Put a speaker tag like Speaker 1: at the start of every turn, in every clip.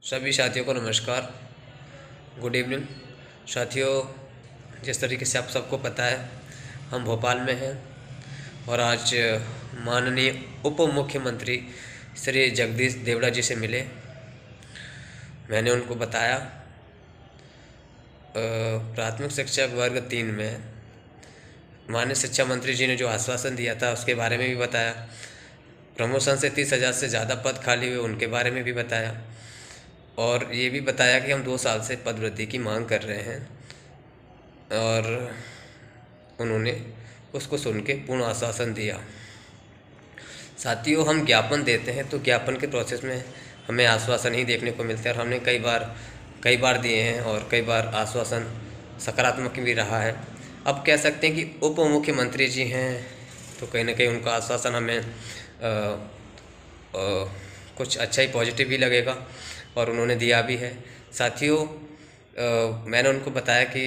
Speaker 1: सभी साथियों को नमस्कार, गुड इवनिंग। साथियों, जिस तरीके से आप सबको पता है, हम भोपाल में हैं और आज माननीय उप मुख्यमंत्री श्री जगदीश देवड़ा जी से मिले। मैंने उनको बताया प्राथमिक शिक्षा वर्ग 3 में माननीय शिक्षा मंत्री जी ने जो आश्वासन दिया था उसके बारे में भी बताया। प्रमोशन से 30,000 से ज़्यादा पद खाली हुए उनके बारे में भी बताया और ये भी बताया कि हम 2 साल से पदवृद्धि की मांग कर रहे हैं और उन्होंने उसको सुन के पूर्ण आश्वासन दिया। साथियों, हम ज्ञापन देते हैं तो ज्ञापन के प्रोसेस में हमें आश्वासन ही देखने को मिलते हैं और हमने कई बार दिए हैं और कई बार आश्वासन सकारात्मक भी रहा है। अब कह सकते हैं कि उप मुख्यमंत्री जी हैं तो कहीं ना कहीं उनका आश्वासन हमें कुछ अच्छा ही पॉजिटिव भी लगेगा और उन्होंने दिया भी है। साथियों, मैंने उनको बताया कि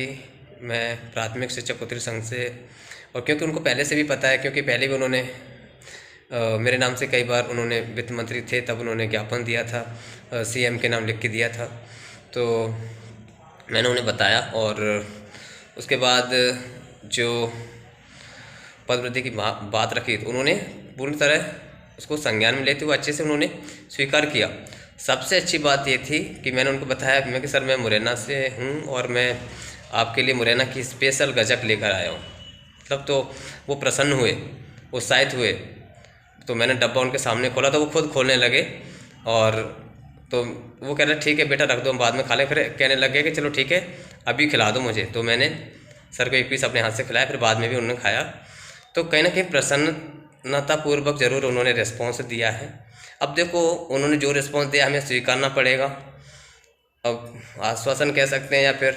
Speaker 1: मैं प्राथमिक शिक्षक उत्तरी संघ से, और क्योंकि उनको पहले से भी पता है, क्योंकि पहले भी उन्होंने मेरे नाम से कई बार, उन्होंने वित्त मंत्री थे तब उन्होंने ज्ञापन दिया था, सीएम के नाम लिख के दिया था, तो मैंने उन्हें बताया और उसके बाद जो पदवृद्धि की बात रखी तो उन्होंने पूरी तरह उसको संज्ञान में लेते हुए अच्छे से उन्होंने स्वीकार किया। सबसे अच्छी बात ये थी कि मैंने उनको बताया कि सर मैं मुरैना से हूँ और मैं आपके लिए मुरैना की स्पेशल गजक लेकर आया हूँ। मतलब तो वो प्रसन्न हुए, उत्साहित हुए। तो मैंने डब्बा उनके सामने खोला तो वो खुद खोलने लगे और तो वो कह रहे ठीक है बेटा रख दो, हम बाद में खा लें। फिर कहने लगे कि चलो ठीक है अभी खिला दो मुझे। तो मैंने सर को एक पीस अपने हाथ से खिलाया, फिर बाद में भी उन्होंने खाया। तो कहीं ना कहीं प्रसन्नतापूर्वक ज़रूर उन्होंने रिस्पॉन्स दिया है। अब देखो, उन्होंने जो रिस्पॉन्स दिया हमें स्वीकारना पड़ेगा। अब आश्वासन कह सकते हैं या फिर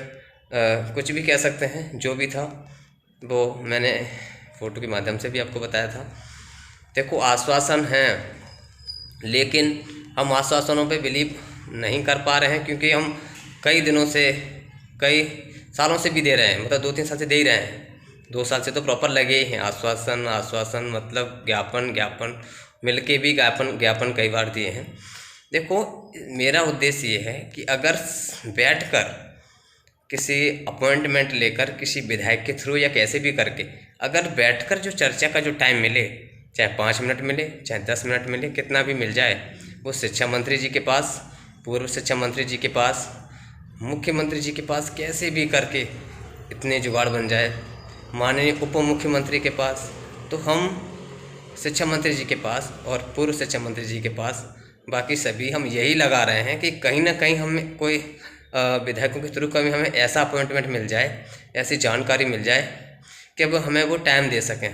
Speaker 1: कुछ भी कह सकते हैं, जो भी था वो मैंने फ़ोटो के माध्यम से भी आपको बताया था। देखो, आश्वासन हैं लेकिन हम आश्वासनों पे बिलीव नहीं कर पा रहे हैं, क्योंकि हम कई दिनों से, कई सालों से भी दे रहे हैं, मतलब 2-3 साल से दे ही रहे हैं। 2 साल से तो प्रॉपर लगे ही हैं। आश्वासन मतलब ज्ञापन मिलके भी ज्ञापन कई बार दिए हैं। देखो, मेरा उद्देश्य ये है कि अगर बैठकर किसी अपॉइंटमेंट लेकर किसी विधायक के थ्रू या कैसे भी करके अगर बैठकर जो चर्चा का जो टाइम मिले, चाहे 5 मिनट मिले चाहे 10 मिनट मिले, कितना भी मिल जाए, वो शिक्षा मंत्री जी के पास, पूर्व शिक्षा मंत्री जी के पास, मुख्यमंत्री जी के पास, कैसे भी करके इतने जुगाड़ बन जाए, माननीय उप मुख्यमंत्री के पास, तो हम शिक्षा मंत्री जी के पास और पूर्व शिक्षा मंत्री जी के पास, बाकी सभी हम यही लगा रहे हैं कि कहीं ना कहीं हमें कोई विधायकों के थ्रू कभी हमें ऐसा अपॉइंटमेंट मिल जाए, ऐसी जानकारी मिल जाए कि अब हमें वो टाइम दे सकें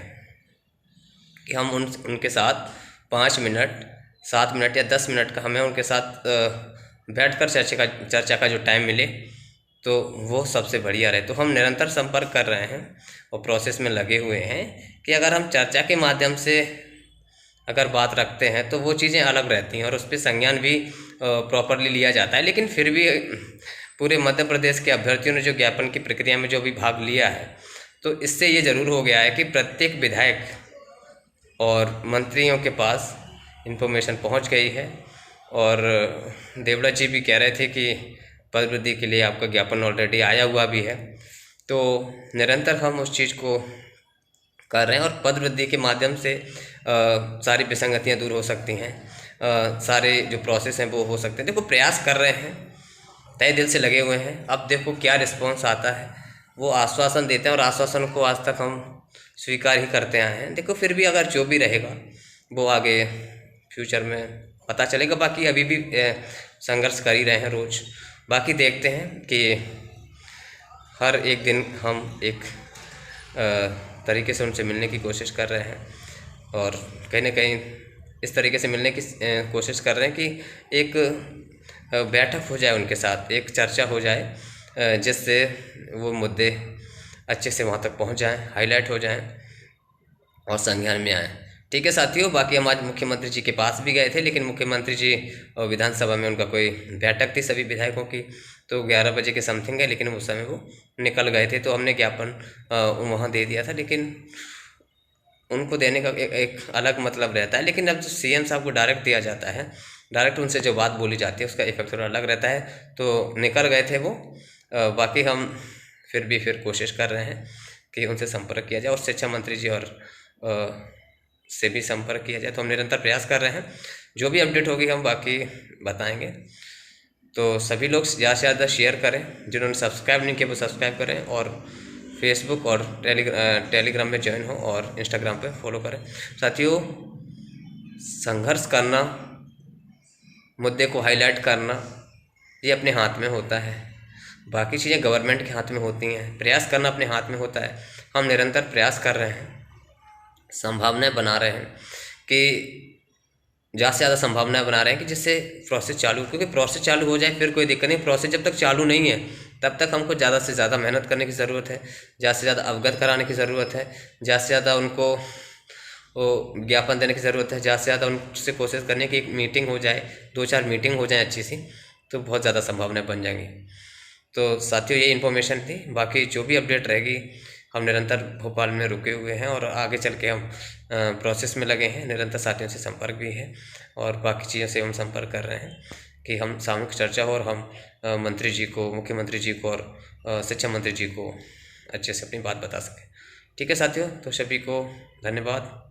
Speaker 1: कि हम उनके साथ 5 मिनट 7 मिनट या 10 मिनट का हमें उनके साथ बैठकर चर्चा का जो टाइम मिले तो वो सबसे बढ़िया रहे। तो हम निरंतर संपर्क कर रहे हैं और प्रोसेस में लगे हुए हैं कि अगर हम चर्चा के माध्यम से अगर बात रखते हैं तो वो चीज़ें अलग रहती हैं और उस पर संज्ञान भी प्रॉपरली लिया जाता है। लेकिन फिर भी पूरे मध्य प्रदेश के अभ्यर्थियों ने जो ज्ञापन की प्रक्रिया में जो भी भाग लिया है, तो इससे ये ज़रूर हो गया है कि प्रत्येक विधायक और मंत्रियों के पास इन्फॉर्मेशन पहुंच गई है। और देवड़ा जी भी कह रहे थे कि पदवृद्धि के लिए आपका ज्ञापन ऑलरेडी आया हुआ भी है। तो निरंतर हम उस चीज़ को कर रहे हैं और पदवृद्धि के माध्यम से सारी विसंगतियां दूर हो सकती हैं, सारे जो प्रोसेस हैं वो हो सकते हैं। देखो, प्रयास कर रहे हैं, तय दिल से लगे हुए हैं। अब देखो क्या रिस्पॉन्स आता है। वो आश्वासन देते हैं और आश्वासन को आज तक हम स्वीकार ही करते आए हैं। देखो, फिर भी अगर जो भी रहेगा वो आगे फ्यूचर में पता चलेगा। बाकी अभी भी संघर्ष कर ही रहे हैं रोज़। बाकी देखते हैं कि हर एक दिन हम एक तरीके से उनसे मिलने की कोशिश कर रहे हैं और कहीं ना कहीं इस तरीके से मिलने की कोशिश कर रहे हैं कि एक बैठक हो जाए उनके साथ, एक चर्चा हो जाए, जिससे वो मुद्दे अच्छे से वहाँ तक पहुँच जाएं, हाईलाइट हो जाएं और संज्ञान में आएँ। ठीक है साथियों, बाकी हम आज मुख्यमंत्री जी के पास भी गए थे, लेकिन मुख्यमंत्री जी विधानसभा में उनका कोई बैठक थी सभी विधायकों की, तो 11 बजे के समथिंग है, लेकिन उस समय वो निकल गए थे। तो हमने ज्ञापन वहाँ दे दिया था, लेकिन उनको देने का एक अलग मतलब रहता है। लेकिन अब सीएम साहब को डायरेक्ट दिया जाता है डायरेक्ट उनसे जो बात बोली जाती है उसका इफेक्ट थोड़ा अलग रहता है। तो निकल गए थे वो, बाकी हम फिर कोशिश कर रहे हैं कि उनसे संपर्क किया जाए और शिक्षा मंत्री जी और से भी संपर्क किया जाए। तो हम निरंतर प्रयास कर रहे हैं, जो भी अपडेट होगी हम बाकी बताएंगे। तो सभी लोग ज़्यादा से ज़्यादा शेयर करें, जिन्होंने सब्सक्राइब नहीं किया वो सब्सक्राइब करें, और फेसबुक और टेलीग्राम में ज्वाइन हो और इंस्टाग्राम पे फॉलो करें। साथियों, संघर्ष करना, मुद्दे को हाईलाइट करना, ये अपने हाथ में होता है। बाकी चीज़ें गवर्नमेंट के हाथ में होती हैं, प्रयास करना अपने हाथ में होता है। हम निरंतर प्रयास कर रहे हैं, संभावनाएं बना रहे हैं कि ज़्यादा से ज़्यादा संभावनाएं बना रहे हैं कि जिससे प्रोसेस चालू, क्योंकि प्रोसेस चालू हो जाए फिर कोई दिक्कत नहीं। प्रोसेस जब तक चालू नहीं है तब तक हमको ज़्यादा से ज़्यादा मेहनत करने की ज़रूरत है, ज़्यादा से ज़्यादा अवगत कराने की ज़रूरत है, ज़्यादा से ज़्यादा उनको वो ज्ञापन देने की ज़रूरत है, ज़्यादा से ज़्यादा उनसे कोशिश करने की एक मीटिंग हो जाए, 2-4 मीटिंग हो जाए अच्छी सी, तो बहुत ज़्यादा संभावनाएं बन जाएंगी। तो साथियों, ये इन्फॉर्मेशन थी। बाकी जो भी अपडेट रहेगी, हम निरंतर भोपाल में रुके हुए हैं और आगे चल के हम प्रोसेस में लगे हैं। निरंतर साथियों से संपर्क भी है और बाकी चीज़ों से हम संपर्क कर रहे हैं कि हम सामूहिक चर्चा हो और हम मंत्री जी को, मुख्यमंत्री जी को और शिक्षा मंत्री जी को अच्छे से अपनी बात बता सकें। ठीक है साथियों, तो सभी को धन्यवाद।